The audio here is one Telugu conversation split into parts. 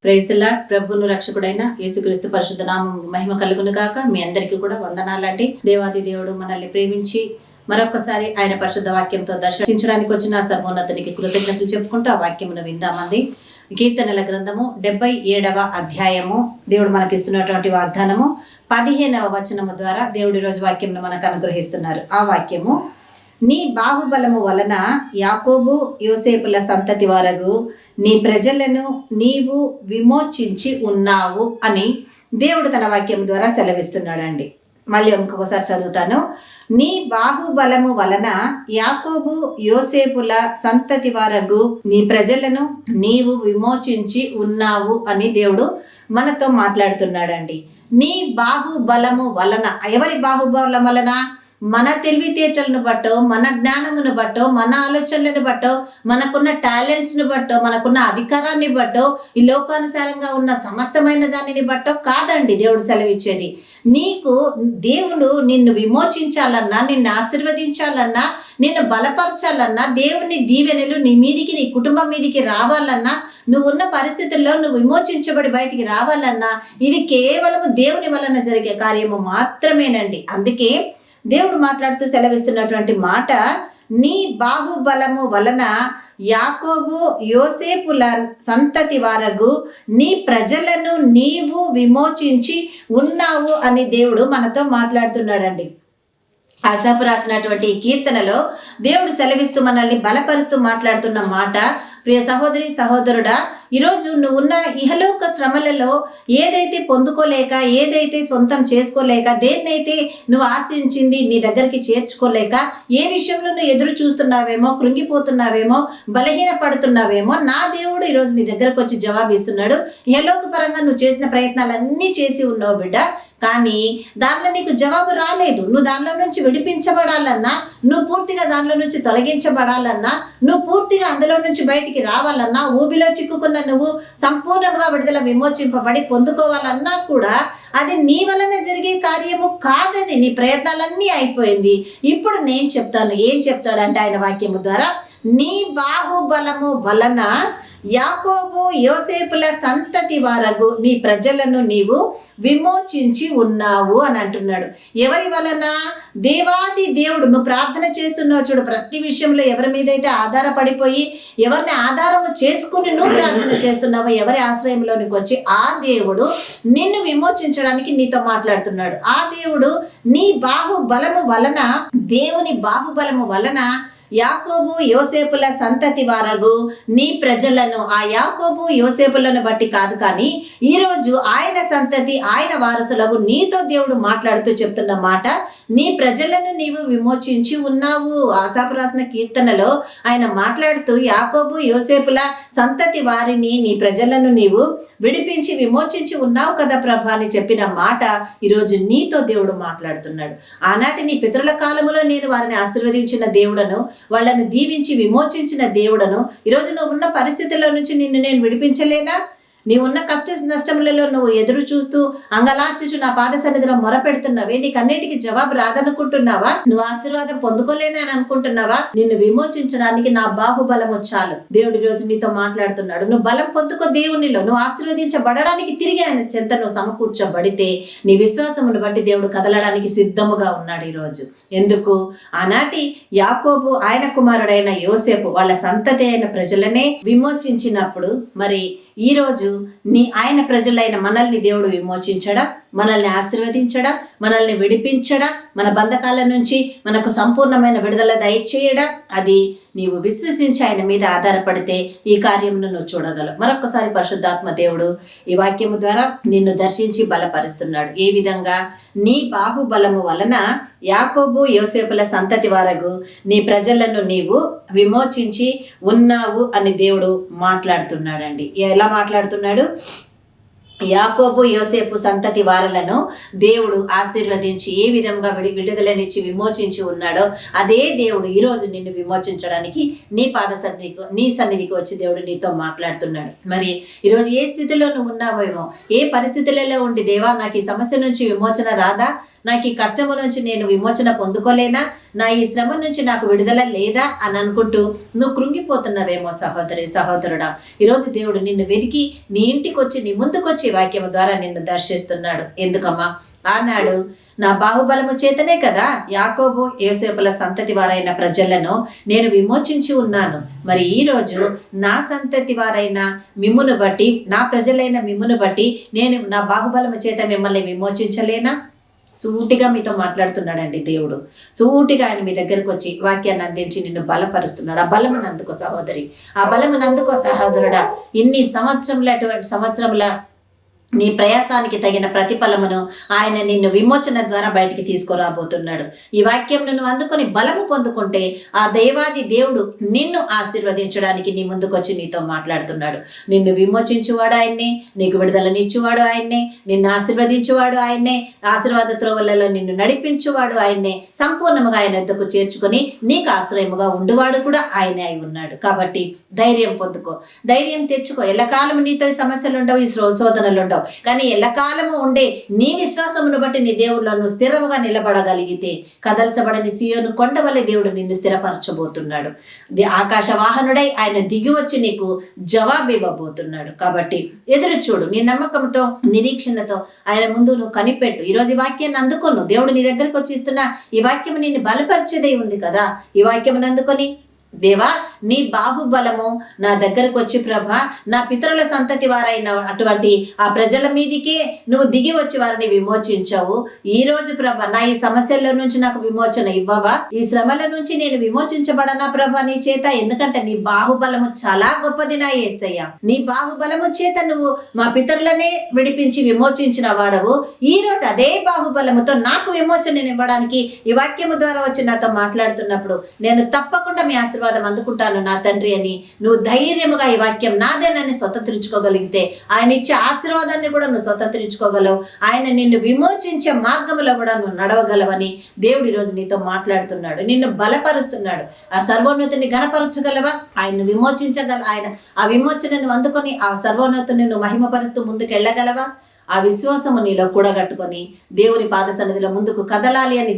Praise the lord. ప్రభువును రక్షకుడైన యేసుక్రీస్తు పరిశుద్ధ నామం మహిమ కలుగును గాక. మీ అందరికీ కూడా వందనాలండి. దేవాది దేవుడు మనల్ని ప్రేమించి మరొకసారి ఆయన పరిశుద్ధ వాక్యంతో దర్శించడానికి వచ్చిన సర్వోన్నతునికి కృతజ్ఞతలు చెప్పుకుంటూ ఆ వాక్యమును విందామంది. కీర్తనల గ్రంథము 77వ అధ్యాయము. దేవుడు మనకిస్తున్నటువంటి వాగ్దానము 15వ వచనము ద్వారా దేవుడి రోజు వాక్యంను మనకు అనుగ్రహిస్తున్నారు. ఆ వాక్యము, నీ బాహుబలము వలన యాకోబు యోసేపుల సంతతి వరకు నీ ప్రజలను నీవు విమోచించి ఉన్నావు అని దేవుడు తన వాక్యం ద్వారా సెలవిస్తున్నాడండి. మళ్ళీ ఇంకొకసారి చదువుతాను. నీ బాహుబలము వలన యాకోబు యోసేపుల సంతతి వరకు నీ ప్రజలను నీవు విమోచించి ఉన్నావు అని దేవుడు మనతో మాట్లాడుతున్నాడండి. నీ బాహుబలము వలన, ఎవరి బాహుబలం వలన? మన తెలివితేటలను బట్టో, మన జ్ఞానమును బట్టో, మన ఆలోచనలను బట్టో, మనకున్న టాలెంట్స్ను బట్టో, మనకున్న అధికారాన్ని బట్టో, ఈ లోకానుసారంగా ఉన్న సమస్తమైన దానిని బట్టో కాదండి దేవుడు సెలవిచ్చేది. నీకు దేవుడు నిన్ను విమోచించాలన్నా, నిన్ను ఆశీర్వదించాలన్నా, నిన్ను బలపరచాలన్నా, దేవుని దీవెనలు నీ మీదికి, నీ కుటుంబం మీదికి రావాలన్నా, నువ్వు ఉన్న పరిస్థితుల్లో నువ్వు విమోచించబడి బయటికి రావాలన్నా, ఇది కేవలం దేవుని వలన జరిగే కార్యము మాత్రమేనండి. అందుకే దేవుడు మాట్లాడుతూ సెలవిస్తున్నటువంటి మాట, నీ బాహుబలము వలన యాకోబు యోసేపుల సంతతి వరకు నీ ప్రజలను నీవు విమోచించి ఉన్నావు అని దేవుడు మనతో మాట్లాడుతున్నాడండి. ఆసాపు రాసినటువంటి ఈ కీర్తనలో దేవుడు సెలవిస్తూ మనల్ని బలపరుస్తూ మాట్లాడుతున్న మాట, ప్రియ సహోదరి సహోదరుడా, ఈరోజు నువ్వున్న ఇహలోక శ్రమలలో ఏదైతే పొందుకోలేక, ఏదైతే సొంతం చేసుకోలేక, దేన్నైతే నువ్వు ఆశించింది నీ దగ్గరికి చేర్చుకోలేక, ఏ విషయంలో నువ్వు ఎదురు చూస్తున్నావేమో, కృంగిపోతున్నావేమో, బలహీన పడుతున్నావేమో, నా దేవుడు ఈరోజు నీ దగ్గరకు వచ్చి జవాబు ఇస్తున్నాడు. ఇహలోక పరంగా నువ్వు చేసిన ప్రయత్నాలన్నీ చేసి ఉన్నావు బిడ్డ, కానీ దానిలో నీకు జవాబు రాలేదు. నువ్వు దానిలో నుంచి విడిపించబడాలన్నా, నువ్వు పూర్తిగా దానిలో నుంచి తొలగించబడాలన్నా, నువ్వు పూర్తిగా అందులో నుంచి బయటికి రావాలన్నా, ఊబిలో చిక్కుకున్న నువ్వు సంపూర్ణంగా విడుదల విమోచింపబడి పొందుకోవాలన్నా కూడా అది నీ వలన జరిగే కార్యము కాదది. నీ ప్రయత్నాలన్నీ అయిపోయింది. ఇప్పుడు నేను చెప్తాను. ఏం చెప్తాడంటే ఆయన వాక్యము ద్వారా, నీ బాహుబలము వలన యాకోబు యోసేపుల సంతతి వరకు నీ ప్రజలను నీవు విమోచించి ఉన్నావు అని అంటున్నాడు. ఎవరి వలన? దేవాది దేవుడు. నువ్వు ప్రార్థన చేస్తున్నావు చూడు, ప్రతి విషయంలో ఎవరి మీద అయితే ఆధారపడిపోయి, ఎవరిని ఆధారము చేసుకుని నువ్వు ప్రార్థన చేస్తున్నావో, ఎవరి ఆశ్రయంలోనికి వచ్చి ఆ దేవుడు నిన్ను విమోచించడానికి నీతో మాట్లాడుతున్నాడు. ఆ దేవుడు నీ బాహుబలము వలన, దేవుని బాహుబలము వలన యాకోబు యోసేపుల సంతతి వరకు నీ ప్రజలను, ఆ యాకోబు యోసేపులను బట్టి కాదు, కానీ ఈరోజు ఆయన సంతతి, ఆయన వారసులకు నీతో దేవుడు మాట్లాడుతూ చెప్తున్న మాట, నీ ప్రజలను నీవు విమోచించి ఉన్నావు. ఆసాపు రాసిన కీర్తనలో ఆయన మాట్లాడుతూ యాకోబు యోసేపుల సంతతి వారిని, నీ ప్రజలను నీవు విడిపించి విమోచించి ఉన్నావు కదా ప్రభా అని చెప్పిన మాట ఈరోజు నీతో దేవుడు మాట్లాడుతున్నాడు. ఆనాటి నీ పితరుల కాలములో నేను వారిని ఆశీర్వదించిన దేవుడను, వాళ్ళను దీవించి విమోచించిన దేవుడను, ఈరోజు నువ్వు ఉన్న పరిస్థితుల్లో నుంచి నిన్ను నేను విడిపించలేనా? నీవున్న కష్ట నష్టములలో నువ్వు ఎదురు చూస్తూ అంగలార్చుచు నా పాద సన్నిధిలో మొరపెడుతున్నావే, నీకు అన్నిటికీ జవాబు రాదనుకుంటున్నావా? నువ్వు ఆశీర్వాదం పొందుకోలేని అని అనుకుంటున్నావా? నిన్ను విమోచించడానికి నా బాహుబలము చాలు. దేవుడి రోజు నీతో మాట్లాడుతున్నాడు. నువ్వు బలం పొందుకో దేవునిలో. నువ్వు ఆశీర్వదించబడడానికి తిరిగి ఆయన చెంత నువ్వు సమకూర్చబడితే నీ విశ్వాసమును బట్టి దేవుడు కదలడానికి సిద్ధముగా ఉన్నాడు ఈరోజు. ఎందుకు? ఆనాటి యాకోబు, ఆయన కుమారుడైన యోసేపు, వాళ్ళ సంతతి అయిన ప్రజలనే విమోచించినప్పుడు, మరి ఈరోజు ఆయన ప్రజలైన మనల్ని దేవుడు విమోచించడా, మనల్ని ఆశీర్వదించడా, మనల్ని విడిపించడా, మన బంధకాల నుంచి మనకు సంపూర్ణమైన విడుదల దయచేయడా, అది నీవు విశ్వసించి ఆయన మీద ఆధారపడితే ఈ కార్యమును నువ్వు చూడగలవు. మరొకసారి పరిశుద్ధాత్మ దేవుడు ఈ వాక్యము ద్వారా నిన్ను దర్శించి బలపరుస్తున్నాడు. ఏ విధంగా? నీ బాహుబలము వలన యాకోబు యోసేపుల సంతతి వరకు నీ ప్రజలను నీవు విమోచించి ఉన్నావు అని దేవుడు మాట్లాడుతున్నాడండి. ఎలా మాట్లాడుతున్నాడు? యాకోబు యోసేపు సంతతి వారలను దేవుడు ఆశీర్వదించి ఏ విధంగా విడుదలనిచ్చి విమోచించి ఉన్నాడో అదే దేవుడు ఈరోజు నిన్ను విమోచించడానికి నీ సన్నిధికి వచ్చి దేవుడు నీతో మాట్లాడుతున్నాడు. మరి ఈరోజు ఏ స్థితిలో నువ్వు ఉన్నావేమో, ఏ పరిస్థితులలో ఉండి దేవా నాకు ఈ సమస్య నుంచి విమోచన రాదా, నాకు ఈ కష్టము నుంచి నేను విమోచన పొందుకోలేనా, నా ఈ శ్రమ నుంచి నాకు విడుదల లేదా అని అనుకుంటూ నువ్వు కృంగిపోతున్నావేమో సహోదరి సహోదరుడా, ఈరోజు దేవుడు నిన్ను వెతికి నీ ఇంటికి వచ్చి నీ ముందుకొచ్చి వాక్యం ద్వారా నిన్ను దర్శిస్తున్నాడు. ఎందుకమ్మా, ఆనాడు నా బాహుబలము చేతనే కదా యాకోబు యోసేపుల సంతతి వారైన ప్రజలను నేను విమోచించి ఉన్నాను. మరి ఈరోజు నా సంతతి వారైన మిమ్మును బట్టి, నా ప్రజలైన మిమ్మును బట్టి నేను నా బాహుబలము చేత మిమ్మల్ని విమోచించలేనా? సూటిగా మీతో మాట్లాడుతున్నాడండి దేవుడు. సూటిగా ఆయన మీ దగ్గరకు వచ్చి వాక్యాన్ని అందించి నిన్ను బలపరుస్తున్నాడు. ఆ బలమును అందుకో సహోదరి, ఆ బలమును అందుకో సహోదరుడా. ఇన్ని సంవత్సరముల నీ ప్రయాసానికి తగిన ప్రతిఫలమును ఆయన నిన్ను విమోచన ద్వారా బయటికి తీసుకురాబోతున్నాడు. ఈ వాక్యం నువ్వు అందుకొని బలము పొందుకుంటే ఆ దైవాది దేవుడు నిన్ను ఆశీర్వదించడానికి నీ ముందుకొచ్చి నీతో మాట్లాడుతున్నాడు. నిన్ను విమోచించువాడు ఆయన్నే, నీకు విడుదలనిచ్చువాడు ఆయన్నే, నిన్ను ఆశీర్వదించువాడు ఆయన్నే, ఆశీర్వాద త్రోవలలో నిన్ను నడిపించువాడు ఆయన్నే, సంపూర్ణముగా ఆయన వద్దకు చేర్చుకొని నీకు ఆశ్రయముగా ఉండువాడు కూడా ఆయనే అయి ఉన్నాడు. కాబట్టి ధైర్యం పొందుకో, ధైర్యం తెచ్చుకో. ఎల్లకాలం నీతో ఈ సమస్యలు ఉండవు, ఈ శోధనలు ఉండవు. కానీ ఎల్లకాలము ఉండే నీ విశ్వాసమును బట్టి నీ దేవుళ్ళను నువ్వు స్థిరముగా నిలబడగలిగితే కదల్చబడని సియోను కొండ వల్లే దేవుడు నిన్ను స్థిరపరచబోతున్నాడు. ఆకాశ వాహనుడై ఆయన దిగి వచ్చి నీకు జవాబు ఇవ్వబోతున్నాడు. కాబట్టి ఎదురు చూడు, నీ నమ్మకంతో నిరీక్షణతో ఆయన ముందు నువ్వు కనిపెట్టు. ఈరోజు ఈ వాక్యాన్ని అందుకోను, దేవుడు నీ దగ్గరికి వచ్చి ఇస్తున్నా ఈ వాక్యం నిన్ను బలపరిచేదే ఉంది కదా. ఈ వాక్యం అందుకొని దేవా నీ బాహుబలము నా దగ్గరకు వచ్చి ప్రభా, నా పితరుల సంతతి వారైన అటువంటి ఆ ప్రజల మీదికే నువ్వు దిగి వచ్చి వారిని విమోచించావు. ఈ రోజు ప్రభా నా ఈ సమస్యల నుంచి నాకు విమోచన ఇవ్వవా? ఈ శ్రమల నుంచి నేను విమోచించబడనా ప్రభా నీ చేత? ఎందుకంటే నీ బాహుబలము చాలా గొప్పది నా యేసయ్య. నీ బాహుబలము చేత నువ్వు మా పితరులనే విడిపించి విమోచించిన వాడవు. ఈ రోజు అదే బాహుబలముతో నాకు విమోచన ఇవ్వడానికి ఈ వాక్యము ద్వారా వచ్చి నాతో మాట్లాడుతున్నప్పుడు నేను తప్పకుండా మీ ఆశీర్వాదం అందుకుంటాను నా తండ్రి అని నువ్వు ధైర్యముగా ఈ వాక్యం నాదేనని స్వతంత్రించుకోగలిగితే ఆయన ఇచ్చే ఆశీర్వాదాన్ని కూడా నువ్వు స్వతంత్రించుకోగలవు. ఆయన నిన్ను విమోచించే మార్గంలో కూడా నువ్వు నడవగలవని దేవుడు ఈరోజు నీతో మాట్లాడుతున్నాడు, నిన్ను బలపరుస్తున్నాడు. ఆ సర్వోన్నతిని గణపరచగలవా? ఆయన్ను ఆయన ఆ విమోచనను అందుకొని ఆ సర్వోన్నతిని నువ్వు మహిమపరుస్తూ ముందుకు వెళ్ళగలవా? ఆ విశ్వాసము నీలో కూడగట్టుకొని దేవుని పాద సన్నిధిలో ముందుకు కదలాలి అని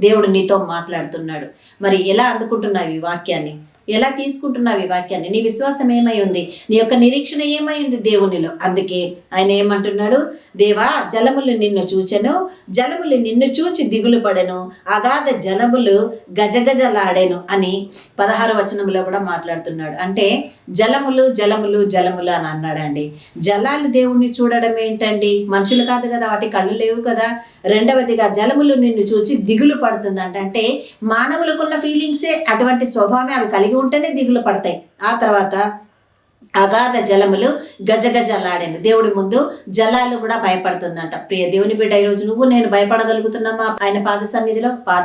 దేవుడు నీతో మాట్లాడుతున్నాడు. మరి ఎలా అందుకుంటున్నావు ఈ వాక్యాన్ని? ఎలా తీసుకుంటున్నావు ఈ వాక్యాన్ని? నీ విశ్వాసం ఏమై ఉంది? నీ యొక్క నిరీక్షణ ఏమై ఉంది దేవునిలో? అందుకే ఆయన ఏమంటున్నాడు, దేవా జలములు నిన్ను చూచెను, జలములు నిన్ను చూచి దిగులు పడెను, అగాధ జలములు గజగజలాడెను అని 16వ వచనంలో కూడా మాట్లాడుతున్నాడు. అంటే జలములు జలములు జలములు అని అన్నాడండి. జలాలు దేవుణ్ణి చూడడం ఏంటండి? మనుషులు కాదు కదా, వాటి కళ్ళు లేవు కదా. రెండవదిగా జలములు నిన్ను చూచి దిగులు పడుతుందంట. అంటే మానవులకున్న ఫీలింగ్సే అటువంటి స్వభావమే, అవి కలిగి ఉంటేనే దిగులు పడతాయి. ఆ తర్వాత అగాధ జలములు గజగజలాడెను. దేవుడి ముందు జలాలు కూడా భయపడుతుందంట. ప్రియ దేవుని బిడ్డ, ఈరోజు నువ్వు నేను భయపడగలుగుతున్నామా? ఆయన పాద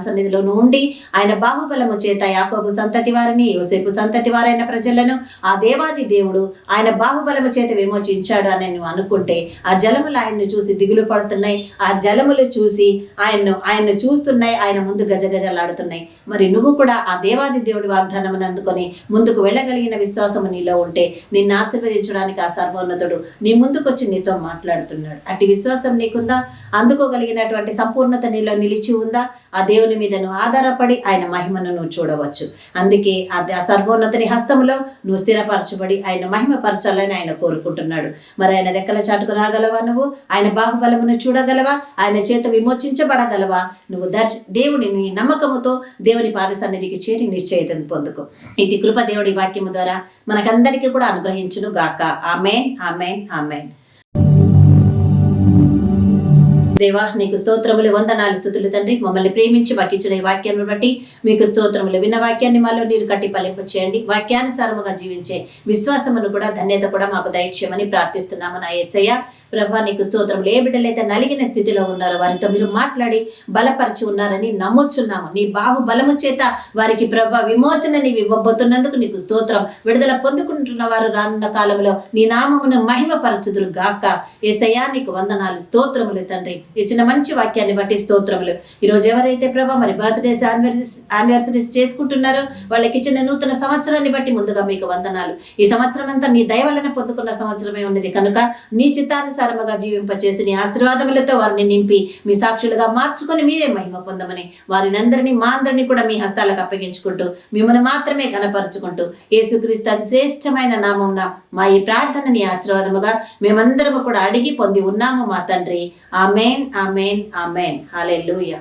సన్నిధిలో ఉండి ఆయన బాహుబలము చేత యాకోబు సంతతి వారిని, యోసేపు సంతతి వారైన ప్రజలను ఆ దేవాది దేవుడు ఆయన బాహుబలము చేత విమోచించాడు అని నువ్వు అనుకుంటే ఆ జలములు ఆయన్ను చూసి దిగులు పడుతున్నాయి. ఆ జలములు చూసి ఆయన్ను చూస్తున్నాయి, ఆయన ముందు గజగజలాడుతున్నాయి. మరి నువ్వు కూడా ఆ దేవాది దేవుడి వాగ్దానమును అందుకొని ముందుకు వెళ్ళగలిగిన విశ్వాసము నీలో ఉంటే నిన్ను ఆశీర్వదించడానికి ఆ సర్వోన్నతుడు నీ ముందుకొచ్చి నీతో మాట్లాడుతున్నాడు. అట్టి విశ్వాసం నీకుందా? అందుకోగలిగినటువంటి సంపూర్ణత నీలో నిలిచి ఉందా? ఆ దేవుని మీద నువ్వు ఆధారపడి ఆయన మహిమను నువ్వు చూడవచ్చు. అందుకే ఆ సర్వోన్నతుని హస్తములో నువ్వు స్థిరపరచబడి ఆయన మహిమపరచాలని ఆయన కోరుకుంటున్నాడు. మరి ఆయన రెక్కల చాటుకు రాగలవా? నువ్వు ఆయన బాహుబలమును చూడగలవా? ఆయన చేత విమోచించబడగలవా? నువ్వు దేవుడిని నమ్మకముతో దేవుని పాద సన్నిధికి చేరి నిశ్చయితను పొందుకో. ఇటు కృప దేవుడి వాక్యము ద్వారా మనకందరికీ కూడా అనుగ్రహించును గాక. ఆమేన్, ఆమేన్, ఆమేన్. దేవా నీకు స్తోత్రములు, వందనాలు, స్తుతులు తండ్రి. మమ్మల్ని ప్రేమించి వాక్యించిన ఈ వాక్యాన్ని బట్టి మీకు స్తోత్రములు. విన్న వాక్యాన్ని మాలో నీరు కట్టి ఫలింపు చేయండి. వాక్యానుసారముగా జీవించే విశ్వాసమును కూడా ధన్యత కూడా మాకు దయచేయమని ప్రార్థిస్తున్నాము నా యేసయ్య. ప్రభా నీకు స్తోత్రములు. ఏ బిడ్డలైతే నలిగిన స్థితిలో ఉన్నారో వారితో మీరు మాట్లాడి బలపరిచి ఉన్నారని నమ్ముచున్నాము. నీ బాహుబలము చేత వారికి ప్రభా విమోచన నీవు ఇవ్వబోతున్నందుకు నీకు స్తోత్రం. విడుదల పొందుకుంటున్న వారు రానున్న కాలంలో నీ నామమును మహిమపరచుదురు గాక. యేసయ్య నీకు వందనాలు, స్తోత్రములు తండ్రి. ఇచ్చిన మంచి వాక్యాన్ని బట్టి స్తోత్రములు. ఈరోజు ఎవరైతే ప్రభా మరి బర్త్డేస్ యానివర్సరీస్ చేసుకుంటున్నారో వాళ్ళకి ఇచ్చిన నూతన సంవత్సరాన్ని బట్టి ముందుగా మీకు వందనాలు. ఈ సంవత్సరం అంతా నీ దయ వలన పొందుకున్న సంవత్సరమే ఉన్నది కనుక నీ చిత్తానుసారముగా జీవింపచేసి నీ ఆశీర్వాదములతో వారిని నింపి మీ సాక్షులుగా మార్చుకొని మీరే మహిమ పొందమని వారినందరినీ మా అందరినీ కూడా మీ హస్తాలకు అప్పగించుకుంటూ మిమ్మల్ని మాత్రమే ఘనపరుచుకుంటూ యేసుక్రీస్తు అతి శ్రేష్టమైన నామమున మా ఈ ప్రార్థనని ఆశీర్వాదముగా మేమందరము కూడా అడిగి పొంది ఉన్నాము మా తండ్రి. ఆమేన్, ఆమేన్, ఆమేన్. హల్లెలూయా.